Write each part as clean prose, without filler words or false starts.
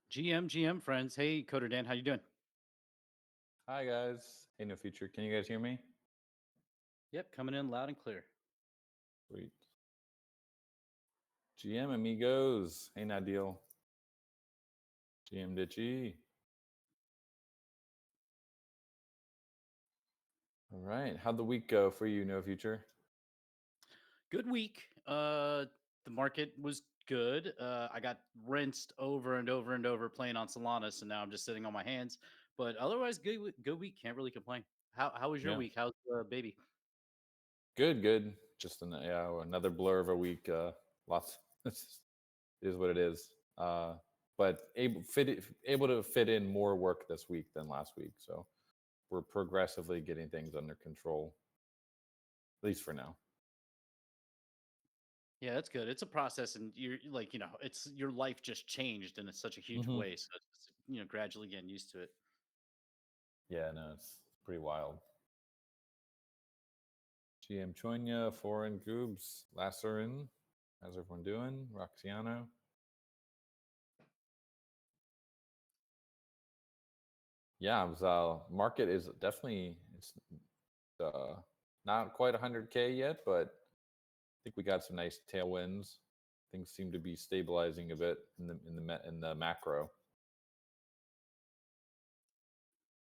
GM friends. Hey, Coder Dan, how you doing? Hi guys. Hey, No Future. Can you guys hear me? Yep, coming in loud and clear. Sweet. GM amigos. Hey, Nadil. GM Ditchy. All right. How'd the week go for you, No Future? Good week. The market was good. I got rinsed over and over and over playing on Solana, so now I'm just sitting on my hands. But otherwise, good week. Can't really complain. How was your Yeah. week? How's the baby? Good. Just another blur of a week. Lots. It is what it is. But able to fit in more work this week than last week. So we're progressively getting things under control, at least for now. Yeah, that's good. It's a process, and you're like, it's your life just changed in such a huge way. So it's gradually getting used to it. Yeah, no, it's pretty wild. GM Chonya, Foreign Goobs, Lasserin. How's everyone doing? Roxiano. Yeah, it was, market is definitely it's not quite 100K yet, but I think we got some nice tailwinds. Things seem to be stabilizing a bit in the macro.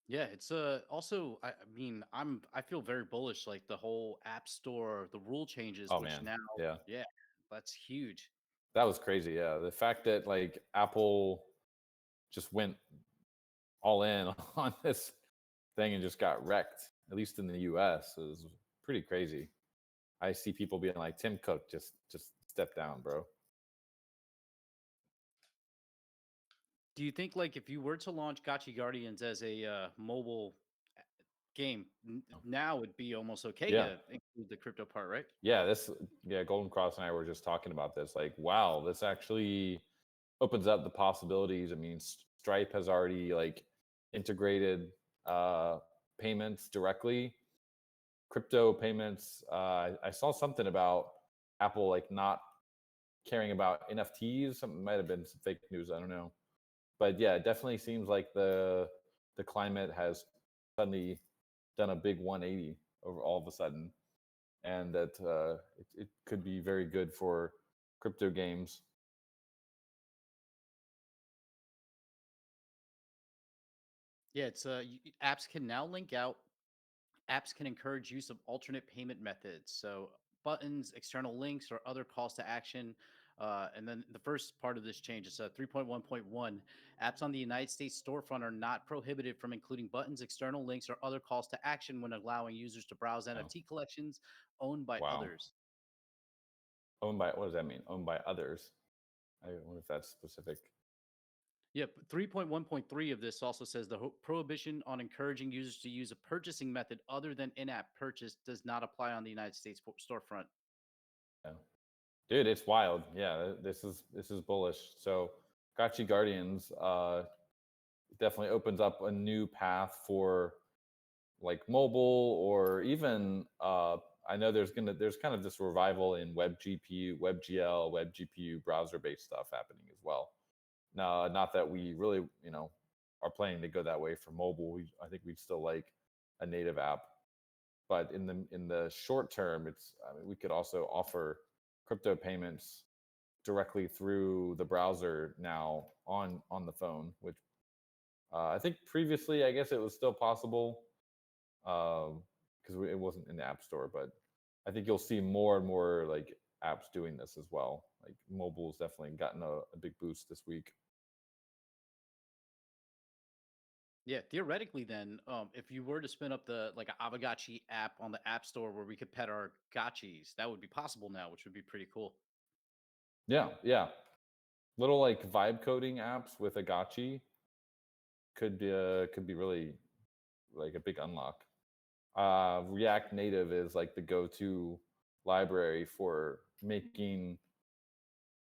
Yeah, it's also I feel very bullish, like the whole app store, the rule changes, Oh which man, now yeah, yeah, that's huge. that was crazy. Yeah, the fact that like Apple just went all in on this thing and just got wrecked, at least in the US, is pretty crazy. I see people being like, Tim Cook, just step down, bro. Do you think like if you were to launch Gotchi Guardians as a mobile game, now would be almost okay Yeah. to include the crypto part, right? Yeah, Golden Cross and I were just talking about this. Like, wow, this actually opens up the possibilities. I mean, Stripe has already like integrated payments directly, crypto payments. I saw something about Apple like not caring about NFTs. Something might have been some fake news. I don't know, but yeah, it definitely seems like the climate has suddenly done a big 180 over all of a sudden, and that it could be very good for crypto games. Yeah, it's apps can now link out. Apps can encourage use of alternate payment methods. So buttons, external links, or other calls to action. And then the first part of this change is 3.1.1. Apps on the United States storefront are not prohibited from including buttons, external links, or other calls to action when allowing users to browse Oh, NFT collections owned by wow. others. Owned by, what does that mean? Owned by others. I wonder if that's specific. Yep. 3.1.3 of this also says the prohibition on encouraging users to use a purchasing method other than in app purchase does not apply on the United States storefront. Yeah. Dude, it's wild. Yeah, this is bullish. So Gotchi Guardians definitely opens up a new path for like mobile, or even I know there's kind of this revival in web GPU, WebGL, web GPU browser based stuff happening as well. Now, not that we really, are planning to go that way for mobile. I think we'd still like a native app, but in the short term, I mean, we could also offer crypto payments directly through the browser now on the phone, which I think previously, I guess it was still possible because it wasn't in the app store. But I think you'll see more and more like apps doing this as well. Like mobile's definitely gotten a big boost this week. Yeah, theoretically, then, if you were to spin up the like a Aavegotchi app on the App Store where we could pet our gotchis, that would be possible now, which would be pretty cool. Yeah, yeah. Little like vibe coding apps with a gotchi could be really like a big unlock. React Native is like the go-to library for making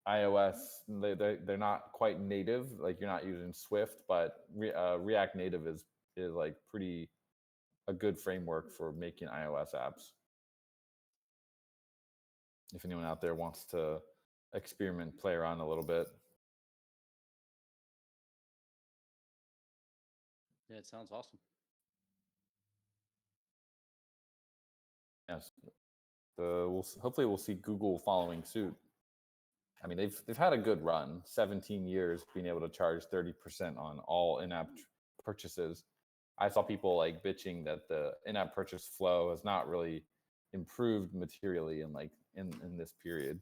iOS. They're not quite native, like you're not using Swift, but React Native is like pretty a good framework for making iOS apps. If anyone out there wants to experiment, play around a little bit. Yeah, it sounds awesome. Yes, hopefully we'll see Google following suit. I mean, they've had a good run, 17 years being able to charge 30% on all in-app purchases. I saw people like bitching that the in-app purchase flow has not really improved materially in this period.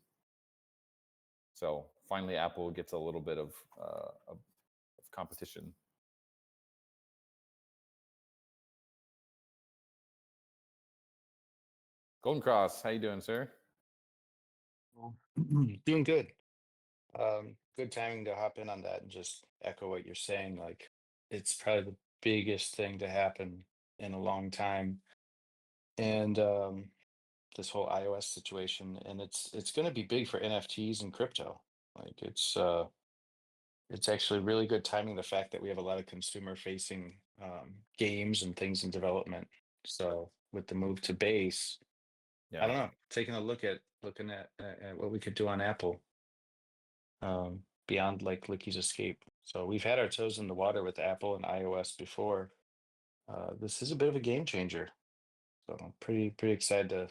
So finally, Apple gets a little bit of competition. Golden Cross, how you doing, sir? Well, doing good. Good timing to hop in on that and just echo what you're saying. Like, it's probably the biggest thing to happen in a long time. And this whole iOS situation, and it's going to be big for NFTs and crypto. Like, it's actually really good timing. The fact that we have a lot of consumer facing games and things in development. So with the move to base, I Yeah, don't know. Taking a look at looking at what we could do on Apple beyond like Licky's Escape. So we've had our toes in the water with Apple and iOS before. This is a bit of a game changer. So I'm pretty excited to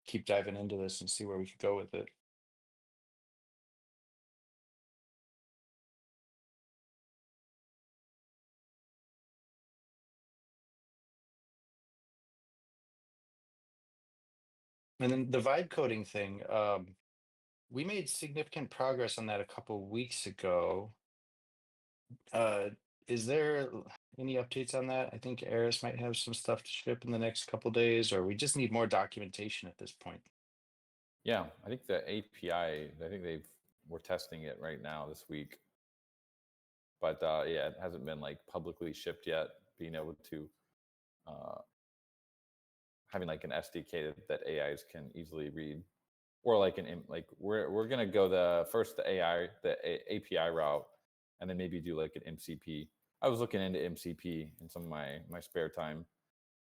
keep diving into this and see where we could go with it. And then the vibe coding thing, we made significant progress on that a couple weeks ago. Uh, is there any updates on that? I think Eris might have some stuff to ship in the next couple days, or we just need more documentation at this point. yeah. I think the API. I think we're testing it right now this week, but yeah, it hasn't been like publicly shipped yet. Being able to uh, having like an SDK that AIs can easily read, or like like we're gonna go the API route, and then maybe do like an MCP. I was looking into MCP in some of my spare time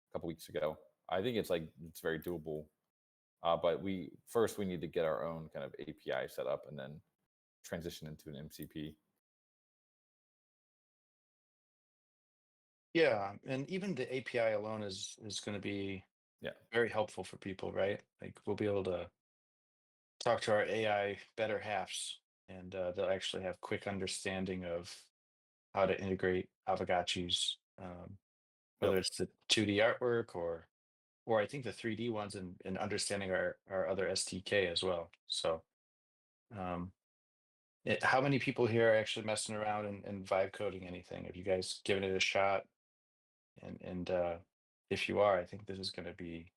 a couple weeks ago. I think it's very doable, but we need to get our own kind of API set up and then transition into an MCP. Yeah, and even the API alone is going to be Yeah, very helpful for people, right? Like we'll be able to talk to our AI better halves, and they'll actually have quick understanding of how to integrate Aavegotchi's whether it's the 2D artwork or I think the 3D ones, and understanding our other SDK as well. So how many people here are actually messing around and vibe coding anything? Have you guys given it a shot? And if you are, I think this is going to be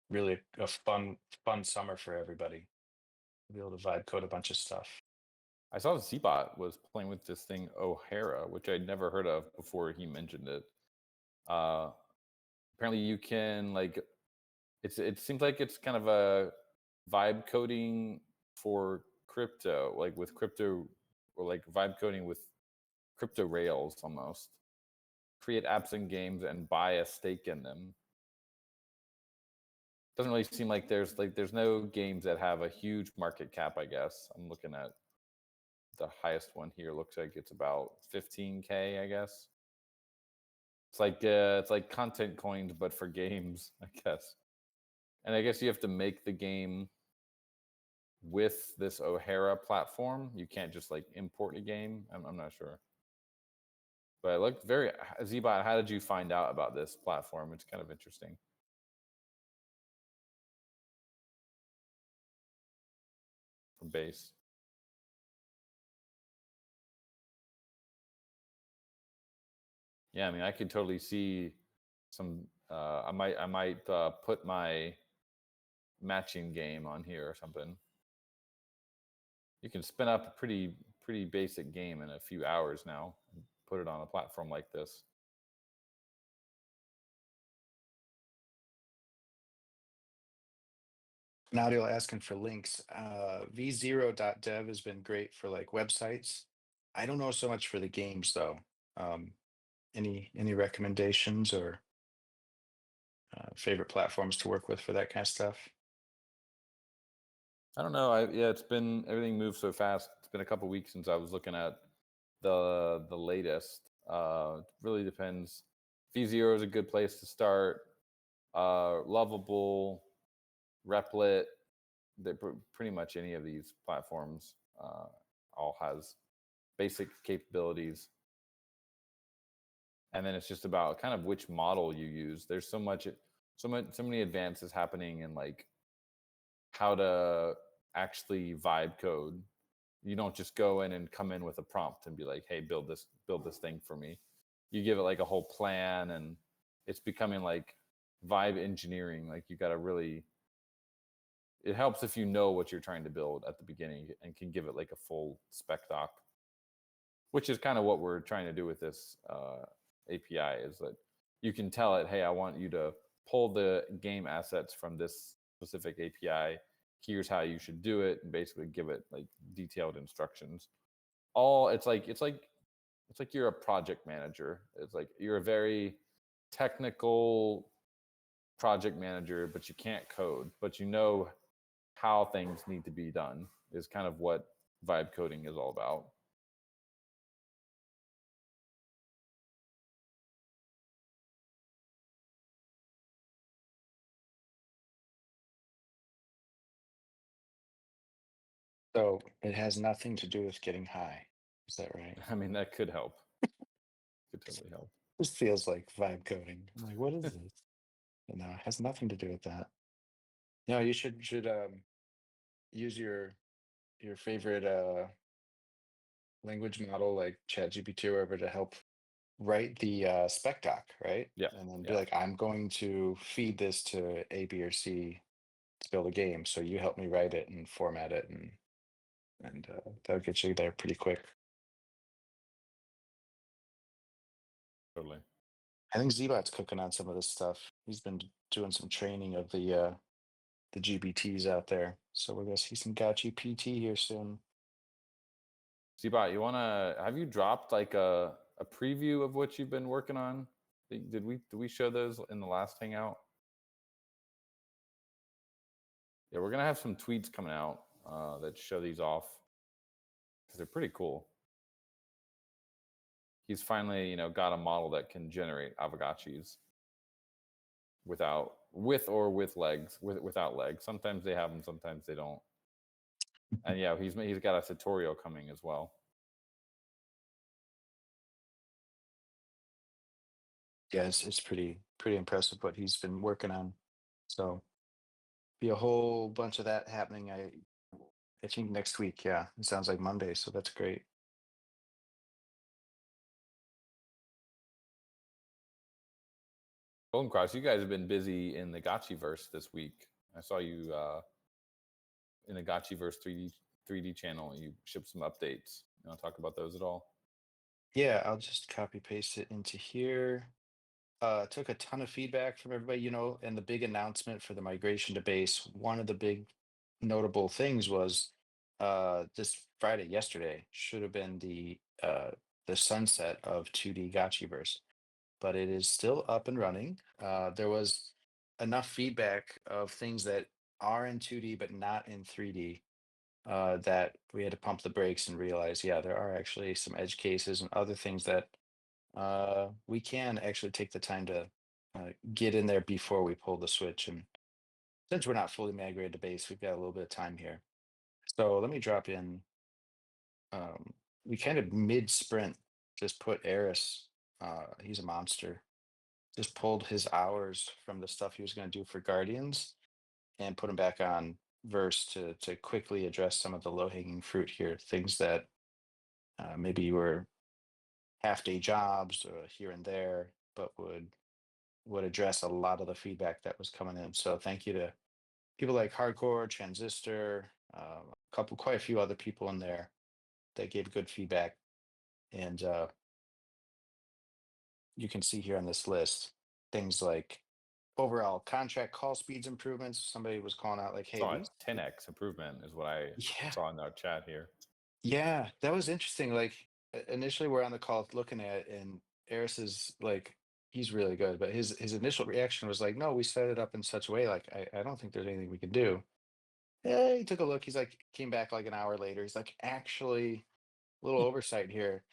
really a fun summer for everybody. Be able to vibe code a bunch of stuff. I saw Zbot was playing with this thing O'Hara, which I'd never heard of before he mentioned it. Apparently, you can it seems like it's kind of a vibe coding for crypto, like with crypto, or like vibe coding with crypto rails almost. Create apps and games and buy a stake in them. Doesn't really seem like there's no games that have a huge market cap, I guess. I'm looking at the highest one here. Looks like it's about 15K, I guess. It's like content coins, but for games, I guess. And I guess you have to make the game with this O'Hara platform. You can't just like import a game. I'm not sure. But it looked very Zbot. How did you find out about this platform? It's kind of interesting. From base. Yeah, I mean, I could totally see some. I might put my matching game on here or something. You can spin up a pretty basic game in a few hours now and put it on a platform like this. Nadia asking for links. V0.dev has been great for like websites. I don't know so much for the games though. Any recommendations or favorite platforms to work with for that kind of stuff? I don't know. Yeah, it's been everything moves so fast. It's been a couple weeks since I was looking at the latest. It really depends. V0 is a good place to start. Lovable, Replit, pretty much any of these platforms all has basic capabilities. And then it's just about kind of which model you use. There's so many advances happening in like how to actually vibe code. You don't just go in and come in with a prompt and be like, hey, build this thing for me. You give it like a whole plan, and it's becoming like vibe engineering. Like you got to really, it helps if you know what you're trying to build at the beginning and can give it like a full spec doc, which is kind of what we're trying to do with this API, is that you can tell it, hey, I want you to pull the game assets from this specific API. Here's how you should do it, and basically give it like detailed instructions. It's like you're a project manager. It's like you're a very technical project manager, but you can't code, but you know how things need to be done, is kind of what vibe coding is all about. So it has nothing to do with getting high. Is that right? I mean, that could help. Could totally help. This feels like vibe coding. I'm like, what is this? But no, it has nothing to do with that. No, you should use your favorite language model like ChatGPT or whatever to help write the spec doc, right? Yeah. And then be Yeah. like, I'm going to feed this to A, B, or C to build a game. So you help me write it and format it, and that'll get you there pretty quick. Totally. I think Zbot's cooking on some of this stuff. He's been doing some training of the GBTs out there. So we're gonna see some Gotchi PT here soon. Zbot, have you dropped like a preview of what you've been working on? Did we show those in the last hangout? Yeah, we're gonna have some tweets coming out that show these off because they're pretty cool. He's finally, got a model that can generate Aavegotchis with without legs. Sometimes they have them, sometimes they don't. And yeah, he's got a tutorial coming as well. Yeah, it's pretty impressive what he's been working on. So be a whole bunch of that happening. I think next week. Yeah, it sounds like Monday, so that's great. Golden Cross, you guys have been busy in the Gotchiverse this week. I saw you in the Gotchiverse 3D channel. You shipped some updates. You want to talk about those at all? Yeah, I'll just copy paste it into here. Took a ton of feedback from everybody, and the big announcement for the migration to base. One of the big notable things was this Friday, yesterday, should have been the sunset of 2D Gotchiverse, but it is still up and running. There was enough feedback of things that are in 2D but not in 3D, that we had to pump the brakes and realize, yeah, there are actually some edge cases and other things that we can actually take the time to get in there before we pull the switch. And since we're not fully migrated to base, we've got a little bit of time here. So let me drop in. We kind of mid sprint just put Eris. He's a monster. Just pulled his hours from the stuff he was going to do for Guardians and put him back on verse to quickly address some of the low hanging fruit here. Things that maybe were half day jobs here and there, but would address a lot of the feedback that was coming in. So thank you to people like Hardcore, Transistor, quite a few other people in there that gave good feedback. And you can see here on this list things like overall contract call speeds improvements. Somebody was calling out like, hey, Saw a these, 10x improvement is what I yeah, saw in our chat here. yeah, that was interesting. Like initially we're on the call looking at it, and Eris is like, he's really good, but his initial reaction was like, no, we set it up in such a way, like I don't think there's anything we can do. Yeah, he took a look. He's like, came back like an hour later. He's like, actually, little oversight here.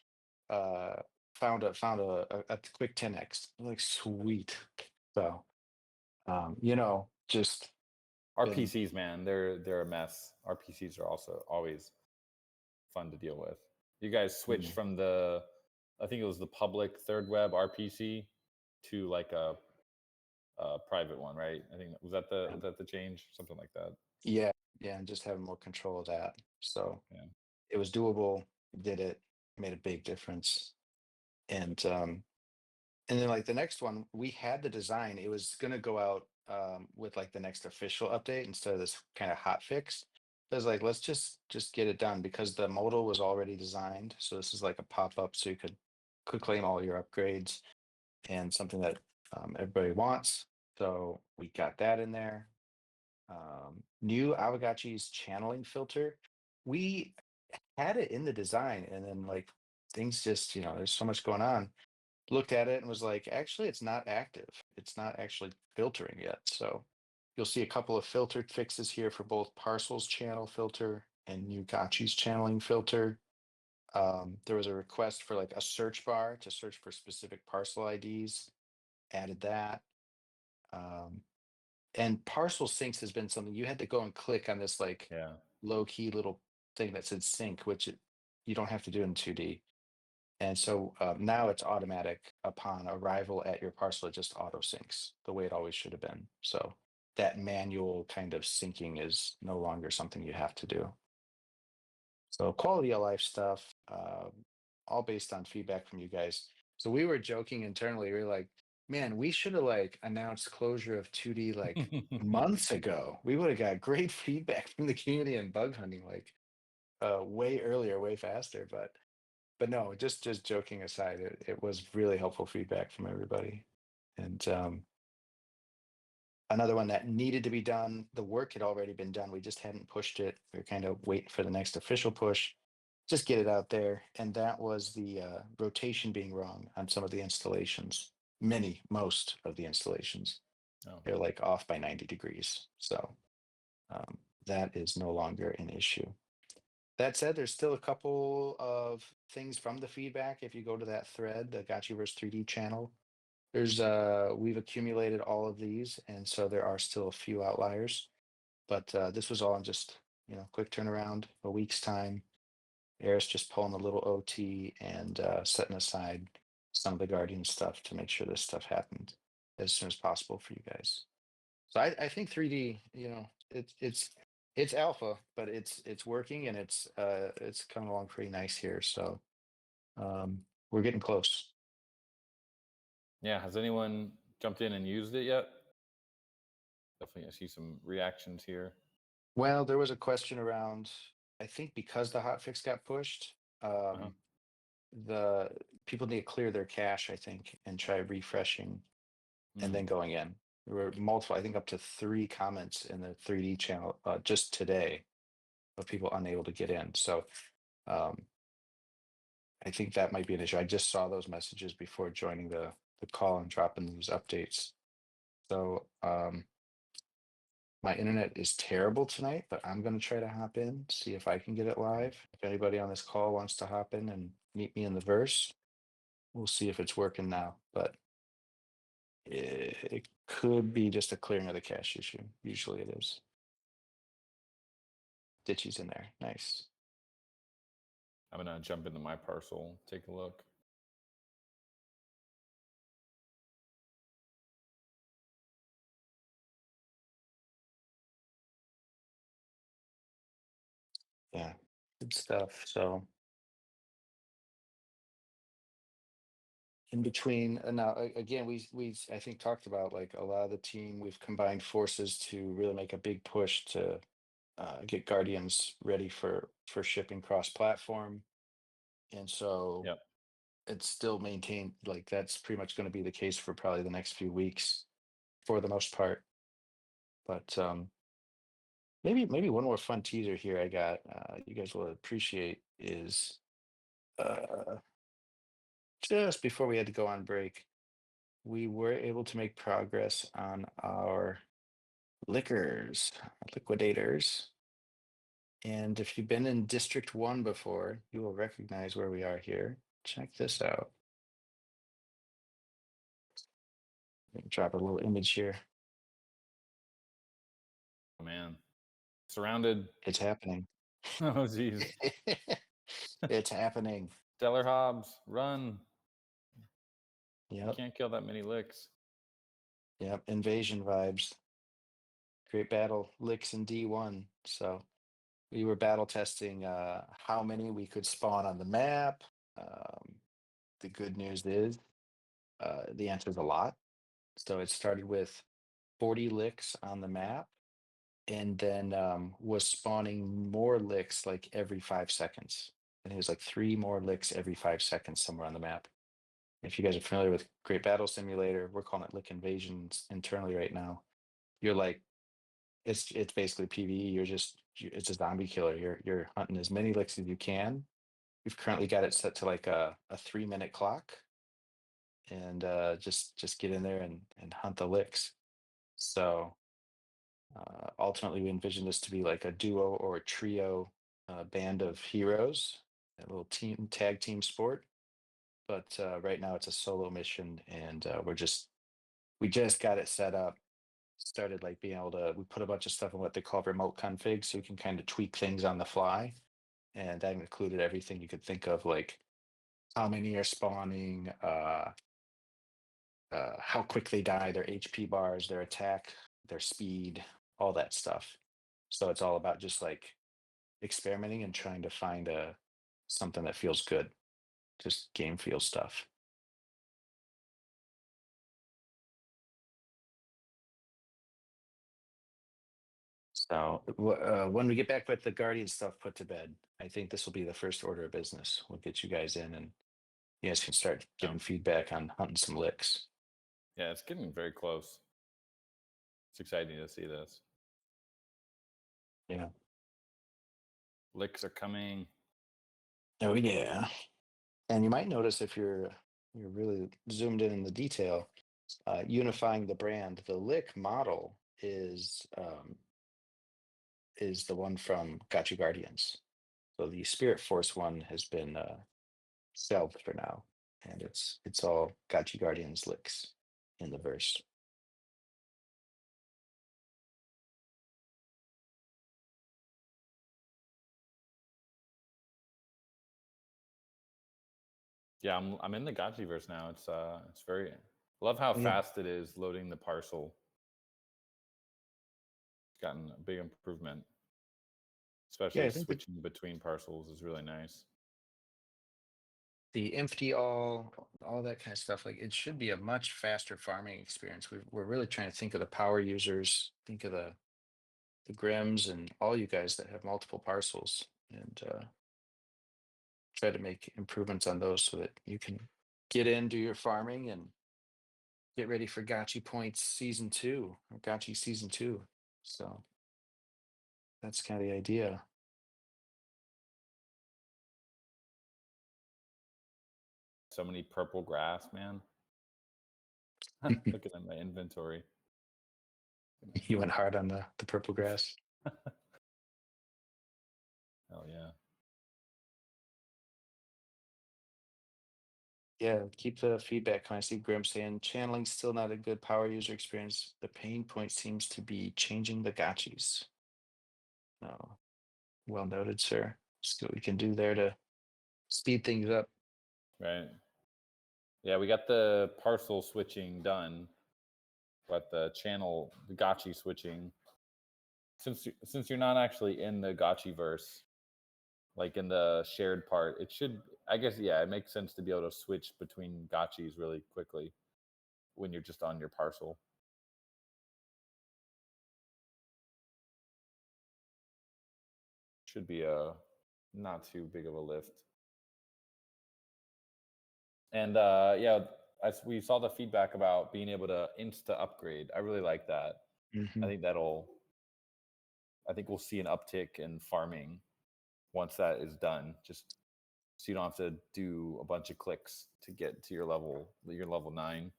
Uh, found a quick 10x. I'm like, sweet. So, just Our been, PCs, man, they're a mess. Our PCs are also always fun to deal with. You guys switched from I think it was the public third web RPC to like a private one, right? I think was that the change, something like that. yeah, yeah, and just having more control of that. So Yeah. it was doable. Did it? Made a big difference. And then like the next one, we had the design. It was gonna go out with like the next official update instead of this kind of hot fix. I was like, let's just get it done because the modal was already designed. So this is like a pop-up so you could claim all your upgrades and something that everybody wants. So we got that in there. New Aavegotchi's channeling filter. We had it in the design and then like things just, there's so much going on, looked at it and was like, actually, it's not active. It's not actually filtering yet. So you'll see a couple of filtered fixes here for both Parcel's channel filter and New Gotchi's channeling filter. There was a request for like a search bar to search for specific parcel IDs. Added that. And Parcel syncs has been something you had to go and click on this like Yeah. low key little thing that said sync, which you don't have to do in 2D. And so now it's automatic upon arrival at your parcel. It just auto syncs the way it always should have been. So that manual kind of syncing is no longer something you have to do. So quality of life stuff, all based on feedback from you guys. So we were joking internally. We were like, man, we should have like announced closure of 2D like months ago. We would have got great feedback from the community and bug hunting like way earlier, way faster. But no, just joking aside, it was really helpful feedback from everybody. And another one that needed to be done, the work had already been done. We just hadn't pushed it. We were kind of waiting for the next official push. Just get it out there. And that was the rotation being wrong on some of the installations. Most of the installations. Oh. They're like off by 90 degrees. So that is no longer an issue. That said, there's still a couple of things from the feedback. If you go to that thread, the Gotchiverse 3D channel, we've accumulated all of these, and so there are still a few outliers. But this was all in just quick turnaround, a week's time. Eris just pulling a little OT and setting aside some of the Guardian stuff to make sure this stuff happened as soon as possible for you guys. So I think 3D, it's alpha, but it's working and it's coming along pretty nice here. So we're getting close. Yeah, has anyone jumped in and used it yet? Definitely, I see some reactions here. Well, there was a question around, I think because the hotfix got pushed, the people need to clear their cache, I think, and try refreshing and then going in. There were multiple, I think up to 3 comments in the 3D channel just today of people unable to get in. So I think that might be an issue. I just saw those messages before joining the call and dropping those updates. So my internet is terrible tonight, but I'm going to try to hop in, see if I can get it live. If anybody on this call wants to hop in and meet me in the verse, we'll see if it's working now. But it could be just a clearing of the cache issue. Usually it is. Ditchy's in there. Nice. I'm gonna jump into my parcel, take a look. Yeah, good stuff. So in between, now again, we I think talked about like a lot of the team. We've combined forces to really make a big push to get Guardians ready for shipping cross-platform, and so Yep. it's still maintained. Like that's pretty much going to be the case for probably the next few weeks, for the most part. But maybe one more fun teaser here I got, you guys will appreciate, is just before we had to go on break, we were able to make progress on our liquidators. And if you've been in District 1 before, you will recognize where we are here. Check this out. Drop a little image here. Oh man, surrounded. It's happening. Oh geez, It's happening. Stellar Hobbs, run! You Yep. can't kill that many licks. Yep. Invasion vibes. Great battle licks in D1. So we were battle testing how many we could spawn on the map. The good news is the answer is a lot. So it started with 40 licks on the map, and then was spawning more licks like every 5 seconds. And it was like 3 more licks every 5 seconds somewhere on the map. If you guys are familiar with Great Battle Simulator, we're calling it Lick Invasions internally right now. You're like, it's basically PvE. It's a zombie killer. You're hunting as many licks as you can. We've currently got it set to like a 3-minute clock, and just get in there and hunt the licks. So ultimately, we envision this to be like a duo or a trio band of heroes, a little tag team sport. But right now, it's a solo mission, and we just got it set up. Started like being able to, we put a bunch of stuff in what they call remote config, so we can kind of tweak things on the fly, and that included everything you could think of, like how many are spawning, how quick they die, their HP bars, their attack, their speed, all that stuff. So it's all about just like experimenting and trying to find something that feels good, just game feel stuff. So when we get back with the Guardian stuff put to bed, I think this will be the first order of business. We'll get you guys in, and you guys can start giving feedback on hunting some licks. Yeah, it's getting very close. It's exciting to see this. Yeah. Licks are coming. Oh yeah. And you might notice, if you're really zoomed in the detail, unifying the brand, the lick model is the one from Gotchi Guardians. So the Spirit Force one has been shelved for now, and it's all Gotchi Guardians licks in the verse. Yeah, I'm in the Gotchiverse now. It's very love how fast it is loading the parcel. It's gotten a big improvement. Especially switching between parcels is really nice. The empty all that kind of stuff, like it should be a much faster farming experience. We're really trying to think of the power users, think of the Grims and all you guys that have multiple parcels, and try to make improvements on those so that you can get in, do your farming, and get ready for Gotchi Points Season 2 or Gotchi Season 2. So that's kind of the idea. So many purple grass, man. Looking at my inventory. You went hard on the purple grass. Hell yeah. Yeah, keep the feedback coming. I see Grim saying channeling's still not a good power user experience. The pain point seems to be changing the gotchis. No, well noted, sir. See what we can do there to speed things up. Right. Yeah, we got the parcel switching done, but the Gotchi switching. Since you're not actually in the Gotchiverse, like in the shared part, it should. I guess it makes sense to be able to switch between Gotchis really quickly when you're just on your parcel. Should be a not too big of a lift. And we saw the feedback about being able to insta upgrade. I really like that. Mm-hmm. I think we'll see an uptick in farming once that is done. Just so you don't have to do a bunch of clicks to get to your level 9.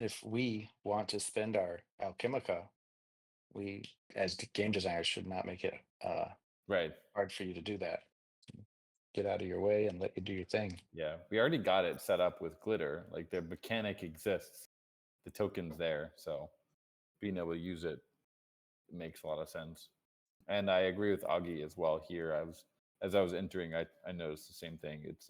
If we want to spend our Alchemica, we as game designers should not make it Right. hard for you to do that. Get out of your way and let you do your thing. Yeah, we already got it set up with glitter. Like the mechanic exists, the token's there, so being able to use it makes a lot of sense. And I agree with Augie as well here. As I was entering, I noticed the same thing. It's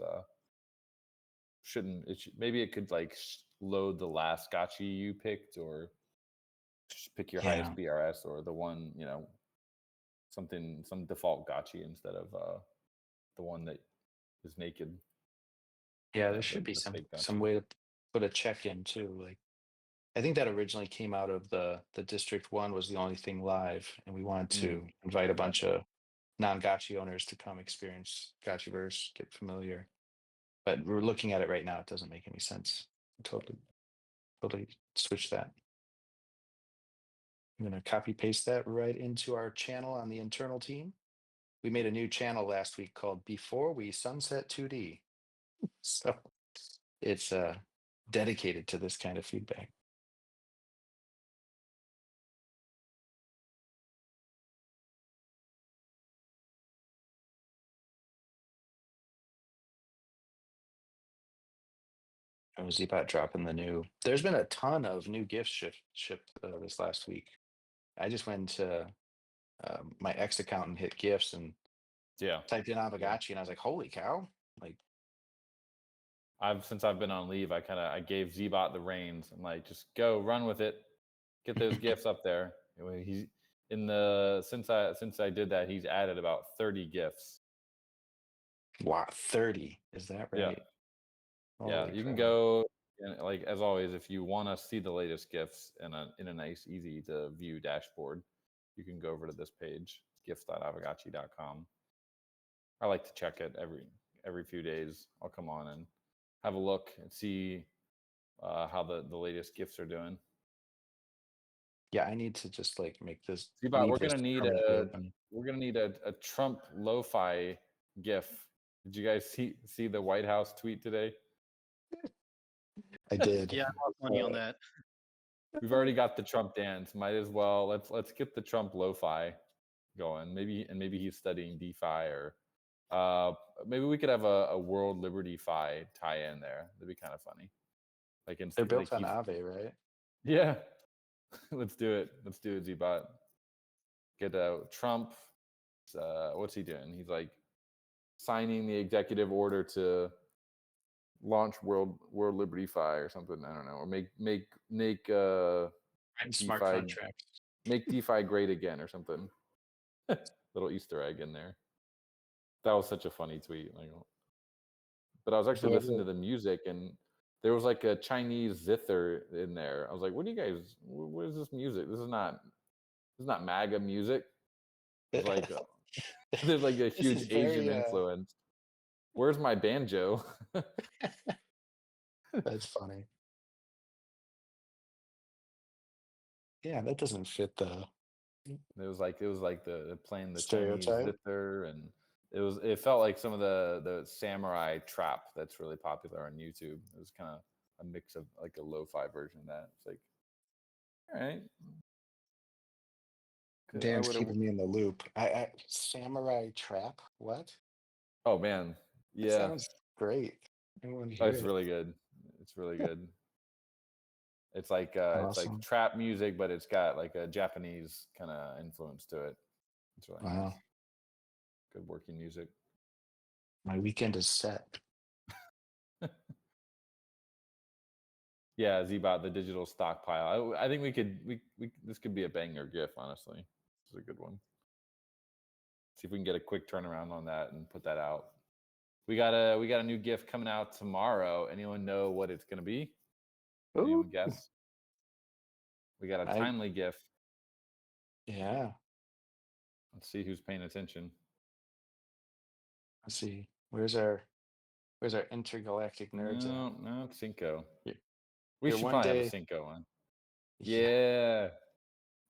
maybe it could like load the last Gotchi you picked, or just pick your highest BRS, or the one, some default Gotchi instead of the one that is naked. Yeah, there should be some way to put a check in too. Like I think that originally came out of the District 1 was the only thing live, and we wanted to invite a bunch of non-Gotchi owners to come experience Gotchiverse, get familiar. But we're looking at it right now. It doesn't make any sense. Totally switch that. I'm going to copy paste that right into our channel on the internal team. We made a new channel last week called Before We Sunset 2D. So it's dedicated to this kind of feedback. Zbot dropping the new. There's been a ton of new gifts shipped this last week. I just went to my ex account and hit gifts and typed in Aavegotchi, and I was like, "Holy cow!" Like, since I've been on leave, I gave Zbot the reins. I'm like, just go run with it, get those gifts up there. He's since I did that, he's added about 30 gifts. Wow, 30, is that right? Yeah, you can go, and like as always, if you want to see the latest gifts in a nice, easy to view dashboard, you can go over to this page, gifts.aavegotchi.com. I like to check it every few days. I'll come on and have a look and see how the latest gifts are doing. Yeah, I need to just like make this. We're gonna need a Trump lo-fi GIF. Did you guys see the White House tweet today? I did. Yeah, I lost money on that. We've already got the Trump dance. Might as well let's get the Trump lo-fi going. Maybe he's studying DeFi, or maybe we could have a World Liberty Fi tie in there. That'd be kind of funny. Like they're built on Aave, right? Yeah. Let's do it, Zbot. Get Trump. What's he doing? He's like signing the executive order to launch World Liberty Fi or something. I don't know, or make Smart DeFi contracts. make DeFi great again or something. Little Easter egg in there. That was such a funny tweet. Like, but I was actually listening to the music, and there was like a Chinese zither in there. I was like, "What do you guys? What is this music? This is not MAGA music." It's like there's like a huge Asian influence. Where's my banjo? That's funny. Yeah, that doesn't fit the It was like the playing the Chinese stereotype. zither, and it felt like some of the samurai trap that's really popular on YouTube. It was kind of a mix of like a lo-fi version of that. It's like, all right. Dan's keeping me in the loop. I samurai trap. What? Oh man, That yeah, sounds great. I want to hear it's it. really good. It's really good. It's like Awesome. trap music, but it's got like a Japanese kind of influence to it. It's really Wow. nice. Good working music. My weekend is set. Yeah, Zbot, the digital stockpile. I think we this could be a banger GIF. Honestly, this is a good one. See if we can get a quick turnaround on that and put that out. We got a new GIF coming out tomorrow. Anyone know what it's going to be? Anyone guess? We got a timely GIF. Yeah. Let's see who's paying attention. Let's see. Where's our intergalactic nerds at? No, Cinco. Yeah. We Your should one probably have a day- Cinco one. Yeah.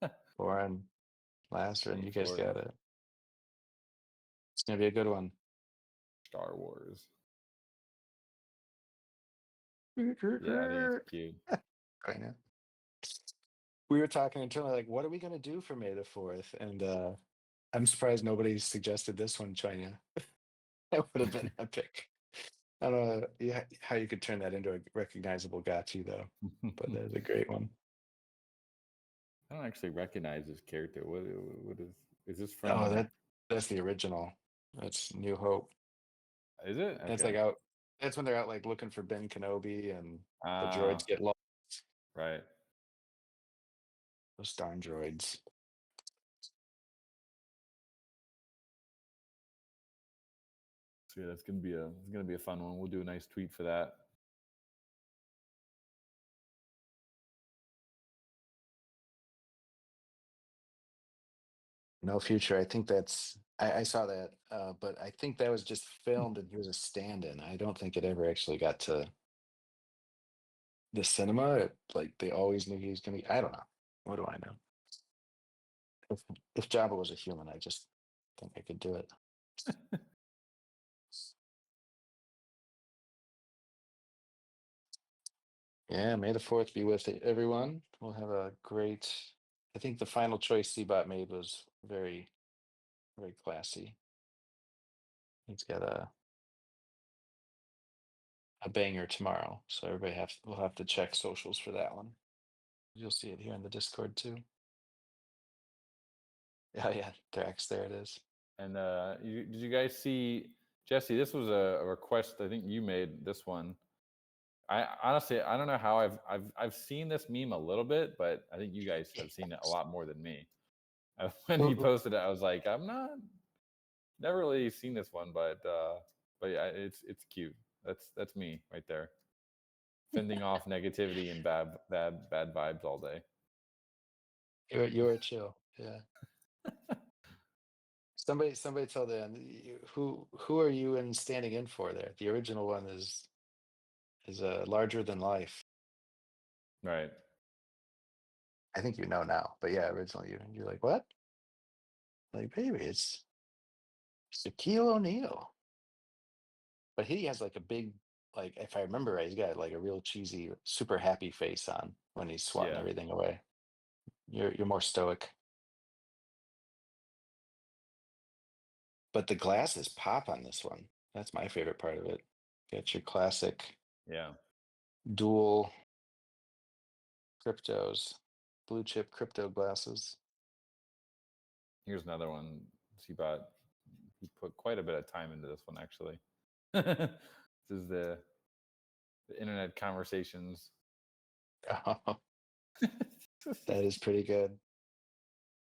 Yeah. Warren, last one. Wait You guys for it. got it. It's gonna be a good one. Star Wars. Yeah, Yeah, I think it's cute. I know. We were talking internally, like, what are we gonna do for May the 4th? And I'm surprised nobody suggested this one, China. That would have been epic. I don't know how you could turn that into a recognizable Gotchi though, but that's a great one. I don't actually recognize this character. What is this from? Oh, that's the original. That's New Hope. Is it? And it's like out. That's when they're out like looking for Ben Kenobi and the droids get lost. Right. Those darn droids. So yeah, it's gonna be a fun one. We'll do a nice tweet for that. No Future. I think that's I saw that, but I think that was just filmed and he was a stand-in. I don't think it ever actually got to the cinema. Like they always knew he was gonna be. I don't know. What do I know? If Jabba was a human, I just think I could do it. Yeah, May the 4th be with everyone. We'll have a great. I think the final choice Seabot made was very, very classy. He's got a banger tomorrow, so everybody will have to check socials for that one. You'll see it here in the Discord too. Oh yeah, Drax, there it is. And did you guys see, Jesse? This was a request I think you made. This one. I honestly I don't know how I've seen this meme a little bit, but I think you guys have seen it a lot more than me. When he posted it, I was like, never really seen this one, but yeah, it's cute. That's me right there, fending off negativity and bad vibes all day. You're chill, yeah. Somebody tell them who are you in standing in for there? The original one is larger than life. Right. I think you know now, but yeah, originally you're like, what? Like, baby, it's Shaquille O'Neal. But he has like a big, like if I remember right, he's got like a real cheesy, super happy face on when he's swatting everything away. You're more stoic. But the glasses pop on this one. That's my favorite part of it. Got your classic dual cryptos, blue chip crypto glasses. Here's another one. Seabot He put quite a bit of time into this one, actually. This is the internet conversations. Oh, that is pretty good.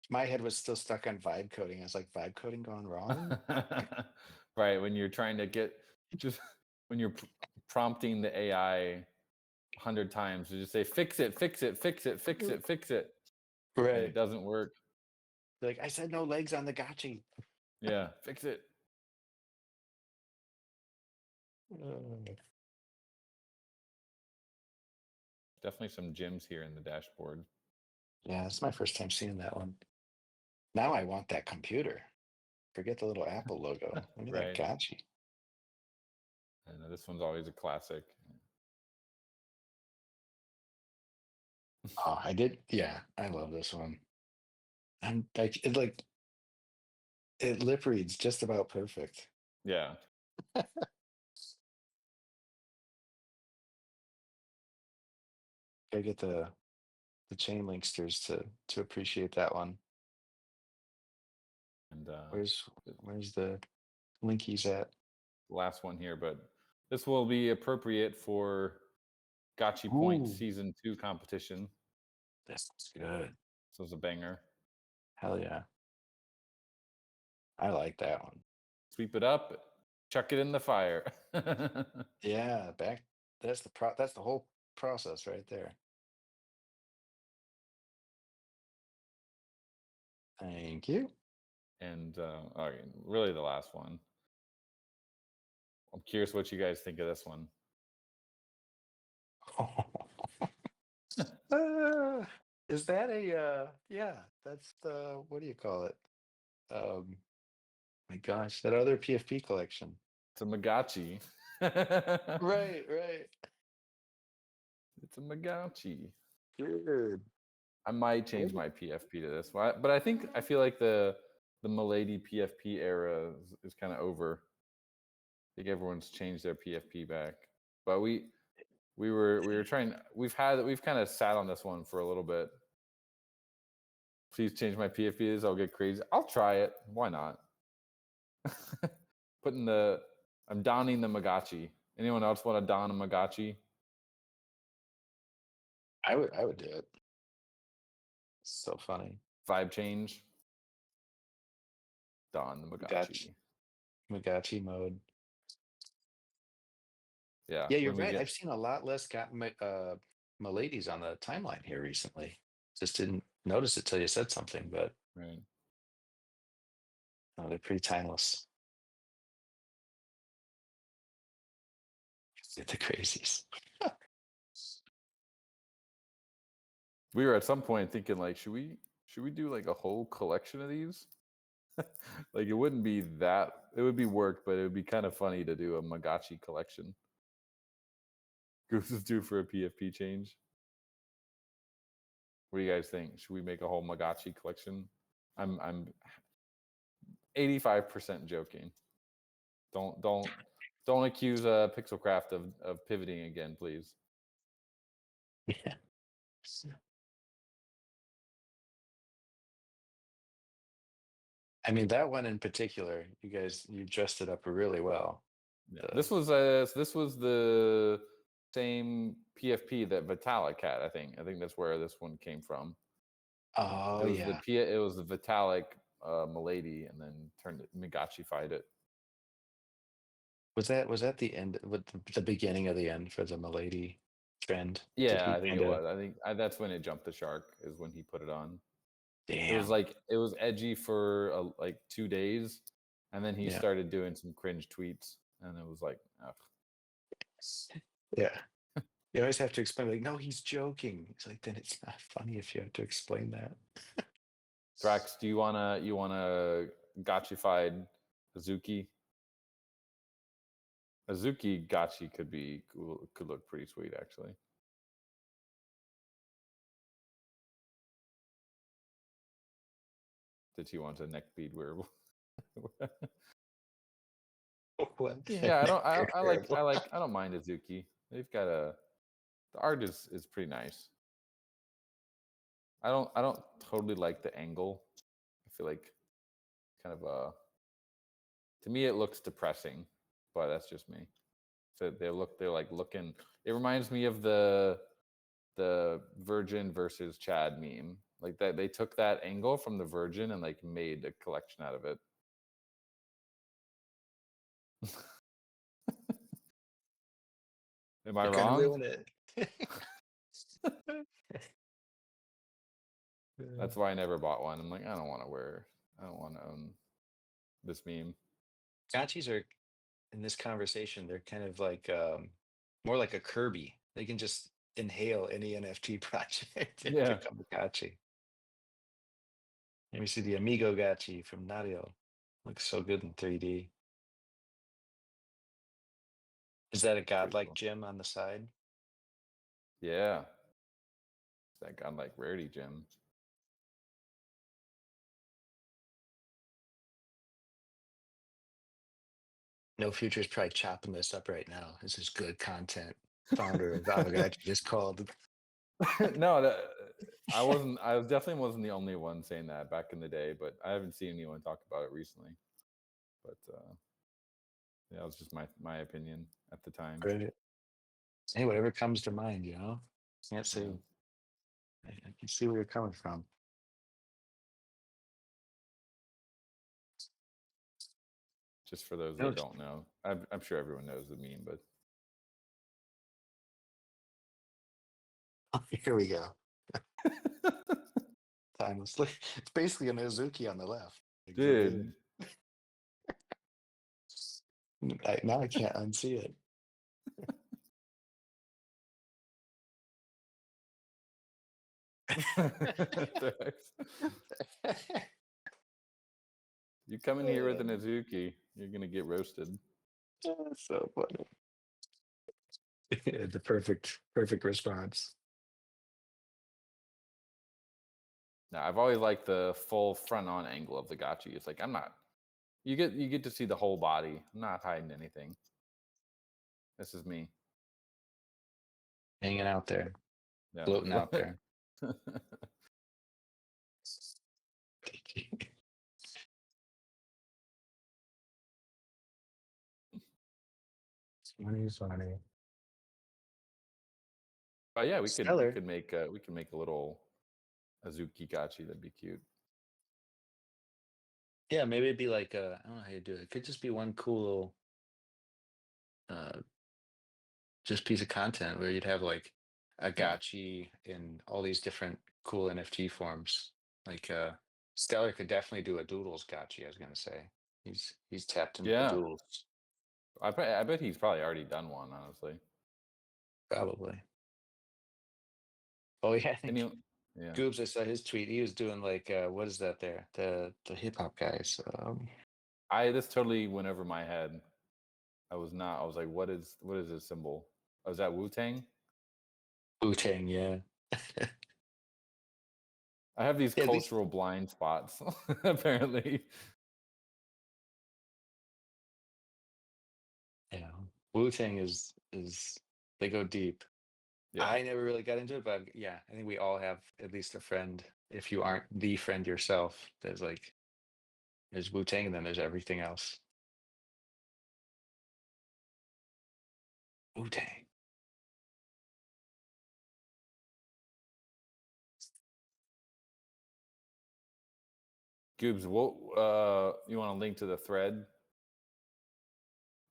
My head was still stuck on vibe coding. I was like, vibe coding gone wrong? Right, when you're trying to get when you're prompting the AI 100 times to just say fix it, fix it, fix it, fix it, fix it, and Right. it doesn't work. Like, I said no legs on the Gotchi. Yeah, fix it. Definitely some gems here in the dashboard. Yeah, it's my first time seeing that one. Now I want that computer. Forget the little Apple logo. Look at that Right. Gotchi. And this one's always a classic. Oh, I did. Yeah, I love this one. I'm like it lip reads just about perfect. Yeah. Gotta get the chain linksters to appreciate that one. And Where's the linkies at? last one here, but this will be appropriate for Gotchi Point Ooh. Season 2 competition. This is good. So it's a banger. Hell yeah. I like that one. Sweep it up, chuck it in the fire. Yeah, that's the whole process right there. Thank you. And really the last one. I'm curious what you guys think of this one. Is that a yeah, that's the what do you call it? My gosh, that other PFP collection. It's a Magachi. Right. It's a Magachi. Dude. I might change my PFP to this one, but I feel like the Milady PFP era is kind of over. I think everyone's changed their PFP back, but we were trying. We've kind of sat on this one for a little bit. Please change my PFPs. I'll get crazy. I'll try it. Why not? I'm donning the Magachi. Anyone else want to don a Magachi? I would do it. So funny. Vibe change. Don the Magachi. Magachi mode. Yeah. Yeah, you're right. I've seen a lot less Miladies on the timeline here recently. Just didn't notice it till you said something, but Right. they're pretty timeless. Get the crazies. We were at some point thinking like, should we do like a whole collection of these? Like it wouldn't be that, it would be work, but it would be kind of funny to do a Magachi collection. Goose is due for a PFP change. What do you guys think? Should we make a whole Magachi collection? I'm 85% joking. Don't accuse Pixelcraft of pivoting again, please. Yeah. I mean, that one in particular, you dressed it up really well. Yeah. This was the same PFP that Vitalik had. I think that's where this one came from. Oh yeah. It was the Vitalik Milady, and then Magachi-fied it. Was that the end? With the beginning of the end for the Milady trend? Yeah, I think it was. I think that's when it jumped the shark. Is when he put it on. Damn. It was edgy for like 2 days, and then he started doing some cringe tweets, and it was like, ugh. Yeah. You always have to explain, like, no, he's joking. It's like, then it's not funny if you have to explain that. Drax, do you wanna gotchified Azuki? Azuki Gotchi could be cool, could look pretty sweet actually. Did he want a neck bead wearable? Yeah, I don't mind Azuki. They've got the art is pretty nice. I don't totally like the angle. I feel like kind of To me, it looks depressing, but that's just me. So they're like looking. It reminds me of the Virgin versus Chad meme. Like that, they took that angle from the Virgin and like made a collection out of it. Am I They're gonna wrong? ruin it. That's why I never bought one. I'm like, I don't want to own this meme. Gotchis are in this conversation. They're kind of like more like a Kirby. They can just inhale any NFT project and Yeah. become a Gotchi. Let me see the Amigo Gotchi from Nadio. Looks so good in 3D. Is that a godlike cool. gem on the side? Yeah. It's that godlike rarity gem. No Future's probably chopping this up right now. This is good content. Founder of Aavegotchi just called. No, I definitely wasn't the only one saying that back in the day, but I haven't seen anyone talk about it recently. But yeah, it was just my opinion at the time. Right. Hey, whatever comes to mind, you know? Can't say. Yeah. I can see where you're coming from. Just for those that don't know, I'm sure everyone knows the meme, but Here we go. Timelessly. It's basically an Ozuki on the left. dude. Now I can't unsee it. You come in here with an Azuki, you're gonna get roasted. That's so funny. The perfect response. Now, I've always liked the full front-on angle of the Gotchi. It's like you get to see the whole body. I'm not hiding anything. This is me. Hanging out there. Yeah. Floating out there. Funny. Oh yeah, we Stellar. could make a little Azuki Gotchi. That'd be cute. Yeah, maybe it'd be like I don't know how you do it. It could just be one cool just piece of content where you'd have like a Gotchi in all these different cool NFT forms. Like Stellar could definitely do a Doodles Gotchi, I was gonna say. He's tapped into the Doodles. I bet he's probably already done one, honestly. Probably. Oh yeah, I think Goobs, I saw his tweet. He was doing like what is that there? The hip hop guys. This totally went over my head. I was like, what is this symbol? Oh, is that Wu-Tang? Wu-Tang, yeah. I have these cultural blind spots, apparently. Yeah. Wu-Tang is they go deep. Yeah. I never really got into it, but yeah, I think we all have at least a friend. If you aren't the friend yourself, there's Wu-Tang and then there's everything else. Wu-Tang. Goobs, you want to link to the thread?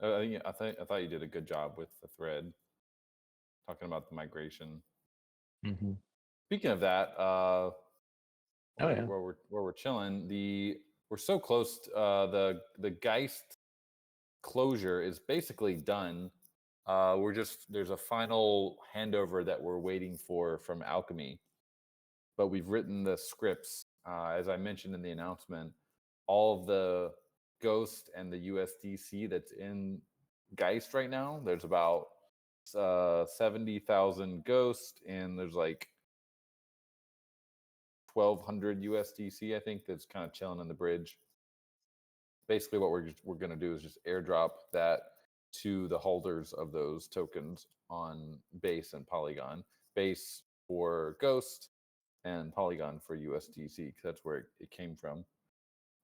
I thought you did a good job with the thread, talking about the migration. Mm-hmm. Speaking of that, where we're chilling, we're so close. The Geist closure is basically done. There's a final handover that we're waiting for from Alchemy, but we've written the scripts. As I mentioned in the announcement, all of the Ghost and the USDC that's in Geist right now, there's about 70,000 Ghost, and there's like 1,200 USDC, I think, that's kind of chilling in the bridge. Basically, what we're going to do is just airdrop that to the holders of those tokens on Base and Polygon. Base for Ghost and Polygon for USDC, because that's where it came from.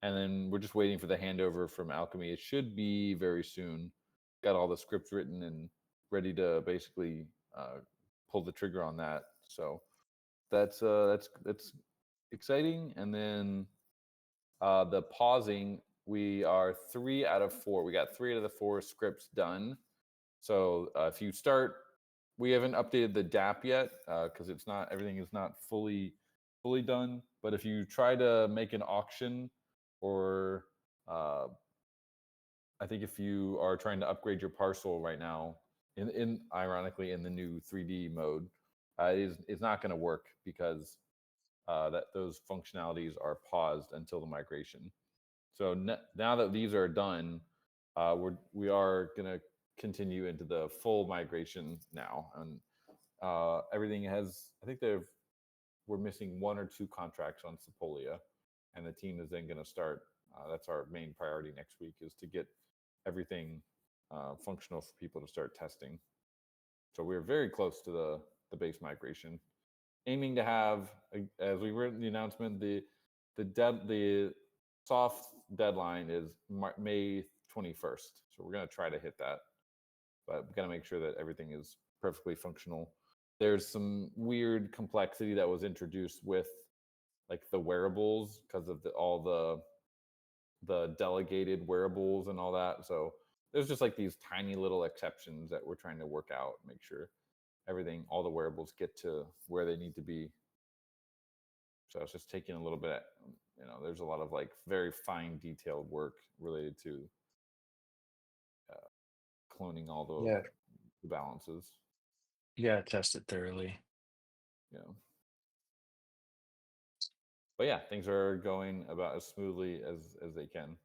and then we're just waiting for the handover from Alchemy. It should be very soon. Got all the scripts written and ready to basically pull the trigger on that. So that's exciting. And then the pausing, we are 3 out of 4. We got 3 out of the 4 scripts done. So if you start, we haven't updated the DAP yet because it's not, everything is not fully done. But if you try to make an auction, or I think if you are trying to upgrade your parcel right now, in ironically in the new 3D mode, it's not going to work because that those functionalities are paused until the migration. So now that these are done, we are going to continue into the full migration now, and everything has. I think we're missing 1 or 2 contracts on Sepolia, and the team is then going to start. That's our main priority next week, is to get everything functional for people to start testing. So we're very close to the base migration, aiming to have, as we wrote in the announcement, the soft deadline is May 21st. So we're going to try to hit that, but we got to make sure that everything is perfectly functional. There's some weird complexity that was introduced with like the wearables because of all the delegated wearables and all that. So there's just like these tiny little exceptions that we're trying to work out, make sure everything, all the wearables get to where they need to be. So it's just taking a little bit, there's a lot of like very fine detailed work related to cloning all the balances. Yeah, test it thoroughly. Yeah. But yeah, things are going about as smoothly as they can.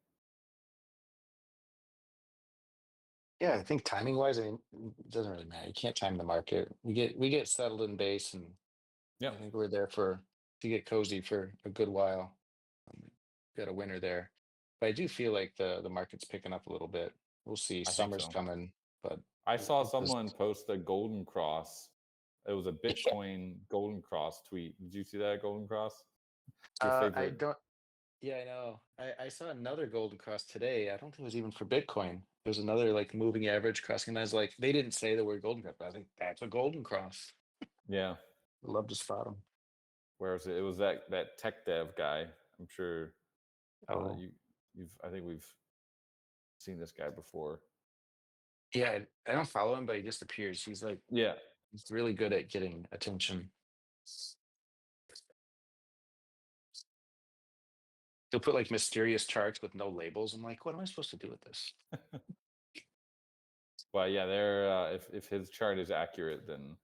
Yeah, I think timing wise, I mean, it doesn't really matter. You can't time the market. We get settled in base, and Yeah, I think we're there to get cozy for a good while. Got a winner there, but I do feel like the market's picking up a little bit. We'll see. I think Summer's so. coming, but I saw it just someone post a golden cross. It was a yeah. Bitcoin golden cross tweet. Did you see that golden cross? Your I favorite? don't. Yeah, I know. I saw another golden cross today. I don't think it was even for Bitcoin. There's another like moving average crossing. And I was like, they didn't say the word golden cross, but I think that's a golden cross. Yeah. I'd love to spot them. Where was it? It was that tech dev guy. I'm sure Oh, I think we've seen this guy before. yeah. I don't follow him, but he just appears. He's like, Yeah. he's really good at getting attention. He'll put like mysterious charts with no labels. I'm like, what am I supposed to do with this? But yeah, if his chart is accurate, then.